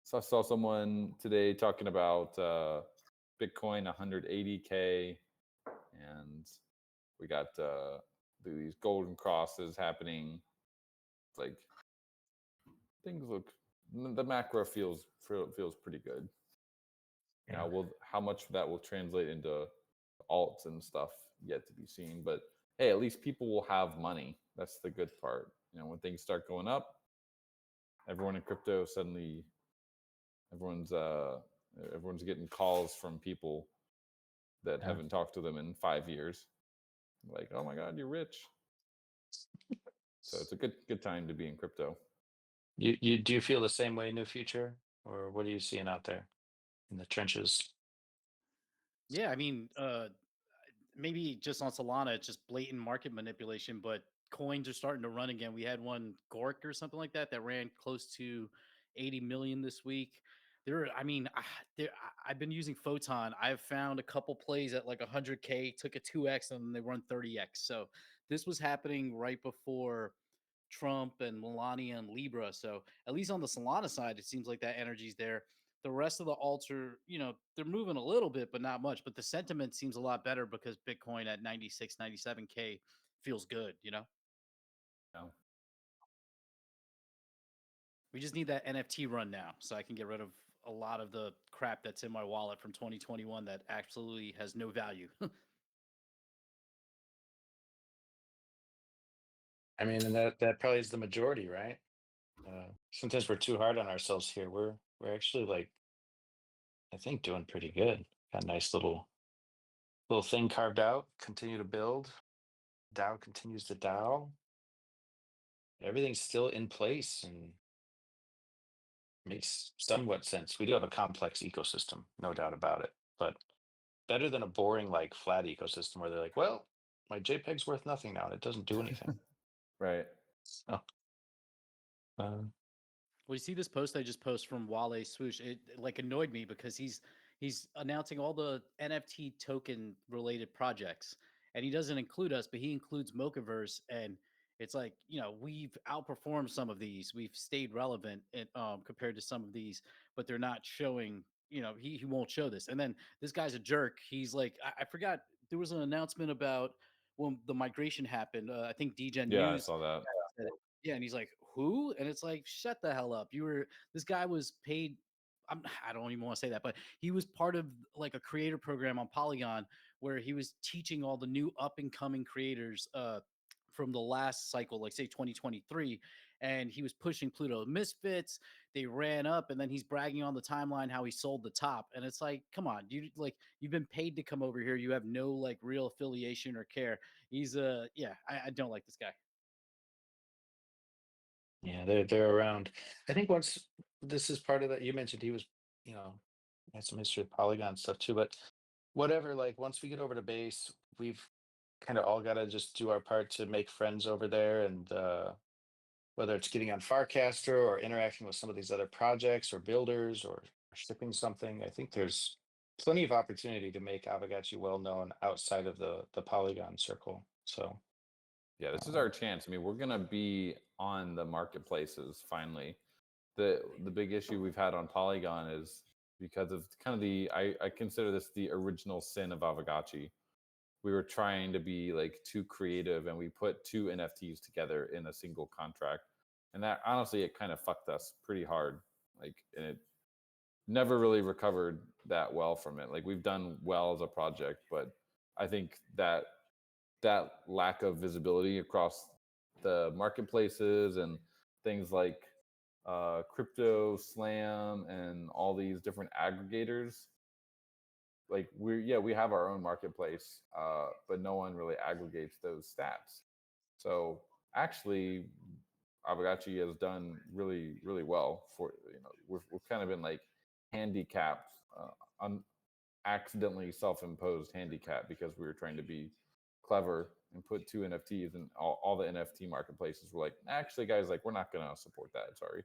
So I saw someone today talking about Bitcoin 180K, and we got these golden crosses happening. Like things look, the macro feels pretty good. Yeah. Now, how much that will translate into alts and stuff yet to be seen. But hey, at least people will have money. That's the good part. When things start going up, everyone in crypto suddenly, everyone's getting calls from people that Yeah. haven't talked to them in 5 years. Like, oh my God, you're rich. So it's a good time to be in crypto. You do you feel the same way in the future, or what are you seeing out there in the trenches? Yeah, I mean, maybe just on Solana, it's just blatant market manipulation, but coins are starting to run again. We had one Gork or something like that that ran close to 80 million this week. I mean, I've been using Photon. I've found a couple plays at like 100K, took a 2x, and they run 30x. So this was happening right before Trump and Melania and Libra. So at least on the Solana side, it seems like that energy's there. The rest of the alts are, they're moving a little bit, but not much. But the sentiment seems a lot better because Bitcoin at 96, 97K feels good. Yeah. We just need that NFT run now so I can get rid of a lot of the crap that's in my wallet from 2021 that absolutely has no value. I mean, and that probably is the majority, right? Sometimes we're too hard on ourselves here. We're actually like, I think, doing pretty good. Got nice little little thing carved out, continue to build. DAO continues to DAO. Everything's still in place and makes somewhat sense. We do have a complex ecosystem, no doubt about it, but better than a boring, like flat ecosystem where they're like, well, my JPEG's worth nothing now and it doesn't do anything. Right. So, Well, you see this post I just posted from Wale Swoosh. It like annoyed me because he's announcing all the NFT token related projects, and he doesn't include us, but he includes Mochaverse, and it's like, we've outperformed some of these. We've stayed relevant compared to some of these, but they're not showing. He won't show this. And then this guy's a jerk. He's like, I forgot there was an announcement about when the migration happened. I think DGen Yeah, I News saw that. said it. Yeah, and he's like, "Who?" And it's like, "Shut the hell up! This guy was paid. I don't even want to say that, but he was part of like a creator program on Polygon where he was teaching all the new up and coming creators from the last cycle, like say 2023, and he was pushing Pluto Misfits. They ran up, and then he's bragging on the timeline how he sold the top, and it's like, come on, you've been paid to come over here. You have no like real affiliation or care. He's yeah, I don't like this guy. yeah, they're around. I think once this is part of that, you mentioned he was, you know, had some history of Polygon stuff too, but whatever, like once we get over to base, we've kind of all got to just do our part to make friends over there. And whether it's getting on Farcaster or interacting with some of these other projects or builders or shipping something, I think there's plenty of opportunity to make Aavegotchi well known outside of the Polygon circle. So Yeah, this is our chance. I mean, we're gonna be on the marketplaces finally. The big issue we've had on Polygon is because of kind of I consider this the original sin of Aavegotchi. We were trying to be like too creative, and we put two NFTs together in a single contract, and that honestly it kind of fucked us pretty hard. Like, and it never really recovered that well from it. Like, we've done well as a project, but I think that lack of visibility across the marketplaces and things like crypto slam and all these different aggregators, like we have our own marketplace, but no one really aggregates those stats. So actually Aavegotchi has done really really well. For we've kind of been like handicapped, accidentally self-imposed handicap, because we were trying to be clever and put two NFTs, and all the NFT marketplaces were like, actually guys, like, we're not gonna support that, sorry.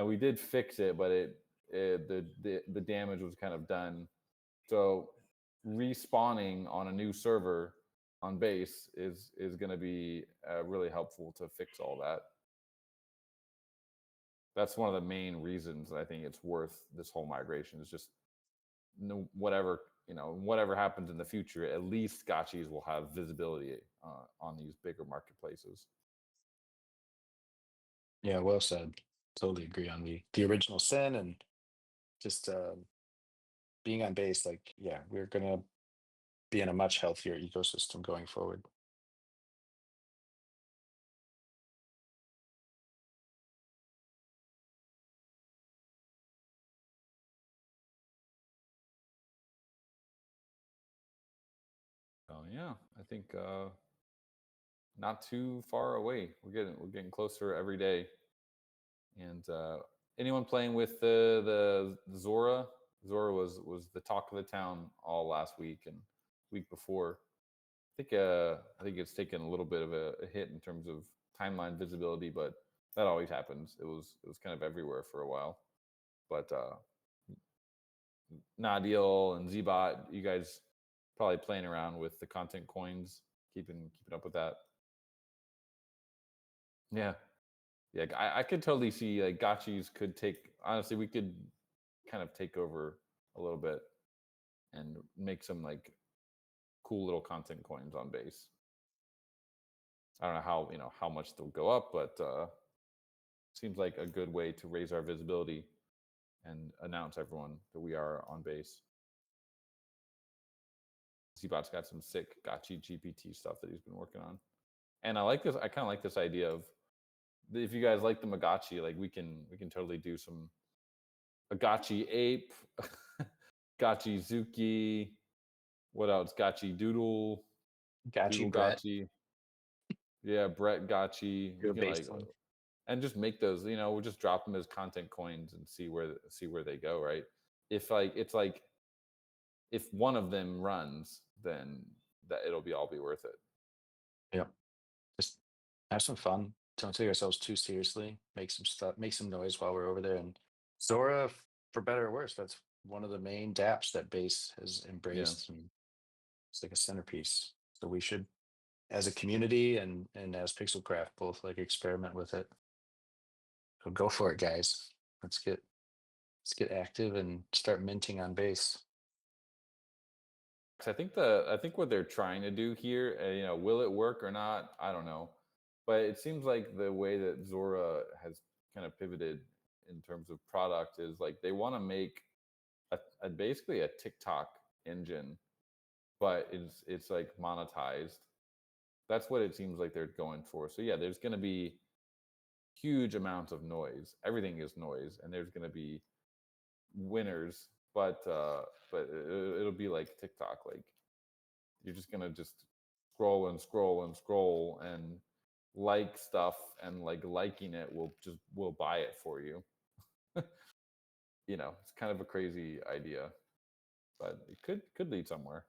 We did fix it, but the damage was kind of done. So respawning on a new server on base is going to be really helpful to fix all that. That's one of the main reasons that I think it's worth this whole migration. Is just whatever happens in the future, at least Gotchis will have visibility on these bigger marketplaces. yeah, well said. Totally agree on the original sin and just being on base. Like, yeah, we're gonna be in a much healthier ecosystem going forward. So yeah, I think not too far away. We're getting closer every day. And anyone playing with the Zora? Zora was the talk of the town all last week and week before. I think it's taken a little bit of a hit in terms of timeline visibility, but that always happens. It was kind of everywhere for a while. But Nadiel and Zbot, you guys probably playing around with the content coins, keeping up with that. Yeah. Yeah, I could totally see like Gotchis could take. Honestly, we could kind of take over a little bit and make some like cool little content coins on base. I don't know how much they'll go up, but seems like a good way to raise our visibility and announce everyone that we are on base. Zbot's got some sick Gotchi GPT stuff that he's been working on, and I like this. I kind of like this idea of, if you guys like the Magachi, like we can totally do some a Gotchi ape, Gotchi Zuki, What else? Gotchi Doodle, Gotchi Doodle Brett, Gotchi. Yeah, Brett Gotchi. do You a can like, baseline. and just make those. We'll just drop them as content coins and see where they go. Right. If like it's like if one of them runs, then that it'll be all be worth it. Yep. Just have some fun. Don't take ourselves too seriously. Make some stuff, make some noise while we're over there. And Zora, for better or worse, that's one of the main dApps that base has Yeah. embraced, and it's like a centerpiece. So we should, as a community and as Pixelcraft, both like experiment with it. So go for it, guys. Let's get active and start minting on base. I think what they're trying to do here, will it work or not? I don't know, but it seems like the way that Zora has kind of pivoted in terms of product is like they want to make basically a TikTok engine, but it's like monetized. That's what it seems like they're going for. So yeah, there's going to be huge amounts of noise. Everything is noise, and there's going to be winners, but it'll be like TikTok, like you're just gonna just scroll and scroll and scroll and like stuff, and like liking it will buy it for you. It's kind of a crazy idea, but it could lead somewhere.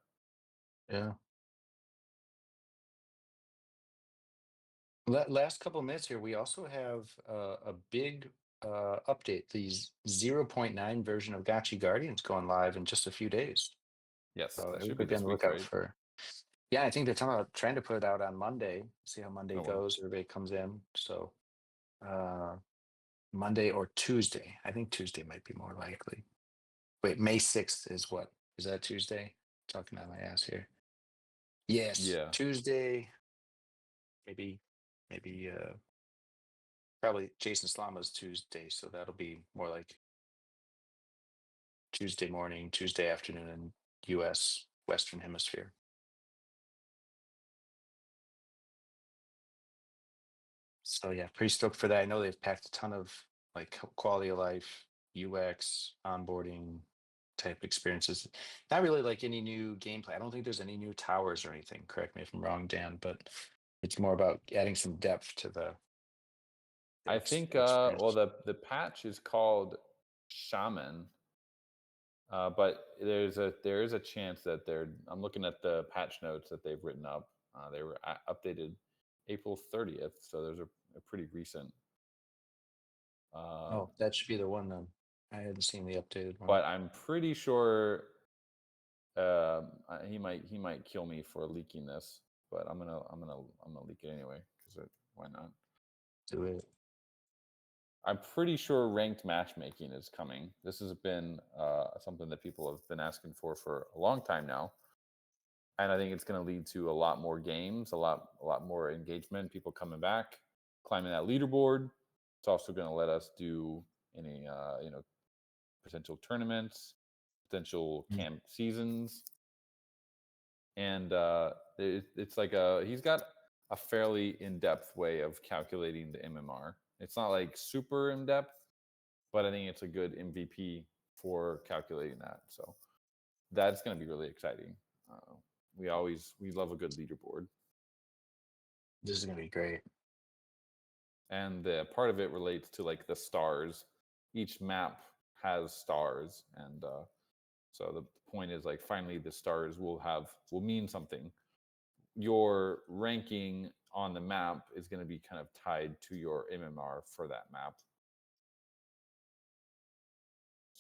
Yeah. Last couple of minutes here, we also have a big update. The 0.9 version of Gotchi Guardians going live in just a few days. Yes, So that should be everybody be on this the week, lookout right? for. Yeah, I think they're talking about trying to put it out on Monday. See how Monday Oh well. goes. Everybody comes in. So Monday or Tuesday. I think Tuesday might be more likely. Wait, May 6th is what? Is that Tuesday? Talking out my ass here. Yes, Yeah, Tuesday. Maybe probably Jason Slama's Tuesday, so that'll be more like Tuesday morning, Tuesday afternoon in US Western Hemisphere. So yeah, pretty stoked for that. I know they've packed a ton of like quality of life, UX, onboarding type experiences. Not really like any new gameplay. I don't think there's any new towers or anything. Correct me if I'm wrong, Dan, but it's more about adding some depth to the I think. Well, experience. the patch is called Shaman, but there is a chance that they're. I'm looking at the patch notes that they've written up. They were updated April 30th, so those are pretty recent. Oh, that should be the one then. I hadn't seen the updated one. But I'm pretty sure he might kill me for leaking this, but I'm gonna leak it anyway because why not? Do it. I'm pretty sure ranked matchmaking is coming. This has been something that people have been asking for a long time now, and I think it's going to lead to a lot more games, a lot more engagement, people coming back, climbing that leaderboard. It's also going to let us do any potential tournaments, potential Mm. camp seasons, and it's like he's got a fairly in-depth way of calculating the MMR. It's not like super in-depth, but I think it's a good MVP for calculating that. So that's going to be really exciting. We love a good leaderboard, This is gonna be great. and the part of it relates to like the stars. Each map has stars, and so the point is like finally the stars will mean something. Your ranking on the map is going to be kind of tied to your MMR for that map.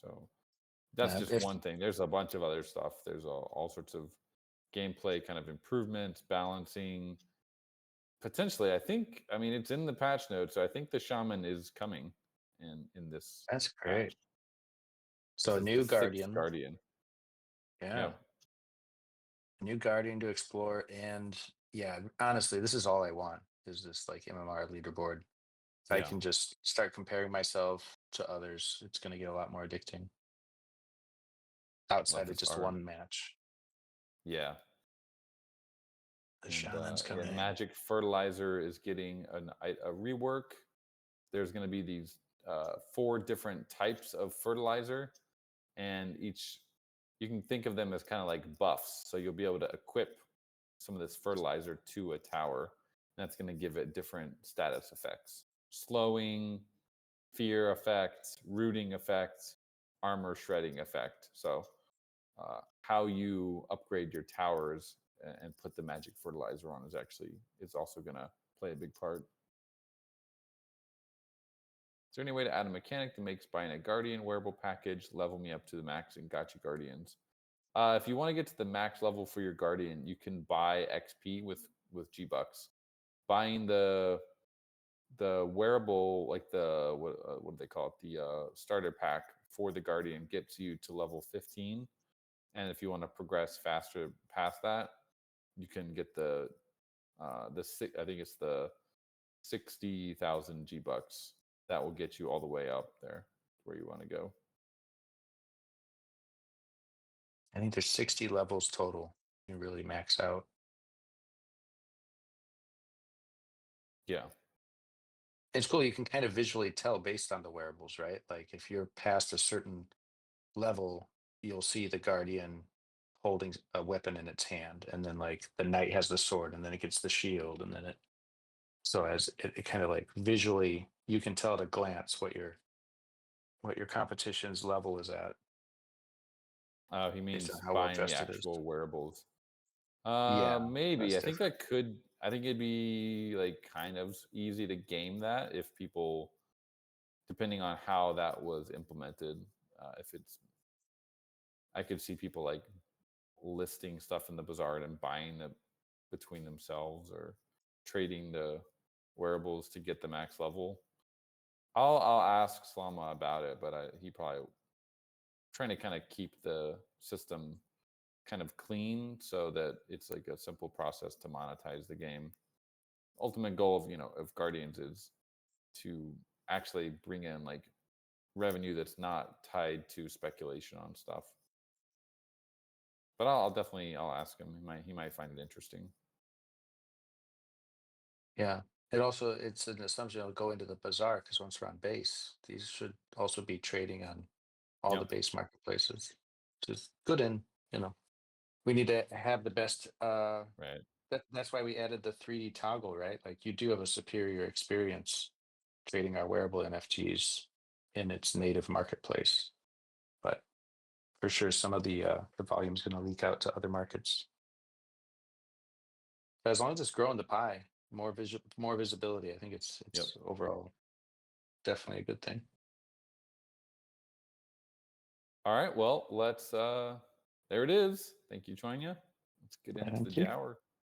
So that's just If one thing. There's a bunch of other stuff. There's all sorts of gameplay kind of improvements, balancing. Potentially, I mean, it's in the patch notes. So I think the shaman is coming in this That's patch. great. This So is the new 6th Guardian. Guardian. Yeah. Yep. New Guardian to explore. And yeah, honestly, this is all I want is this like MMR leaderboard. If I Yeah. can just start comparing myself to others, it's gonna get a lot more addicting Love outside of this just art. one match. Yeah. The And shaman's coming in. Magic Fertilizer is getting a rework. There's going to be these 4 different types of fertilizer, and each you can think of them as kind of like buffs. So you'll be able to equip some of this fertilizer to a tower. And that's going to give it different status effects: slowing, fear effect, rooting effect, armor shredding effect. So how you upgrade your towers and put the magic fertilizer on is also going to play a big part. Is there any way to add a mechanic that makes buying a Guardian wearable package level me up to the max in Gotchi Guardians? If you want to get to the max level for your Guardian, you can buy XP with G-Bucks. Buying the wearable, like the what do they call it? The starter pack for the Guardian gets you to level 15. And if you want to progress faster past that, you can get I think it's the 60,000 G-Bucks. That will get you all the way up there where you want to go. I think there's 60 levels total. You really max out. Yeah. It's cool. You can kind of visually tell based on the wearables, right? Like if you're past a certain level, you'll see the Guardian holding a weapon in its hand, and then like the knight has the sword, and then it gets the shield, and then it kind of like visually you can tell at a glance what your competition's level is at. He Based means on how well buying the dressed it is. actual wearables. Yeah, Maybe. that's I think different. I think it'd be like kind of easy to game that if people, depending on how that was implemented. I could see people like listing stuff in the bazaar and buying it between themselves, or trading the wearables to get the max level. I'll ask Slama about it, but he probably trying to kind of keep the system kind of clean so that it's like a simple process to monetize the game. Ultimate goal of Guardians is to actually bring in like revenue that's not tied to speculation on stuff. But I'll ask him. He might find it interesting. Yeah. It's an assumption it'll go into the bazaar because once we're on base, these should also be trading on all the Yep. base marketplaces, which is good. We need to have the best. Right. That's why we added the 3D toggle, right? Like you do have a superior experience trading our wearable NFTs in its native marketplace, but for sure some of the volume is going to leak out to other markets. But as long as it's growing the pie, more visibility, I think it's Yep. overall definitely a good thing. All right. Well, let's there it is. Thank you, Chonya. Let's get into Thank the you. Dower.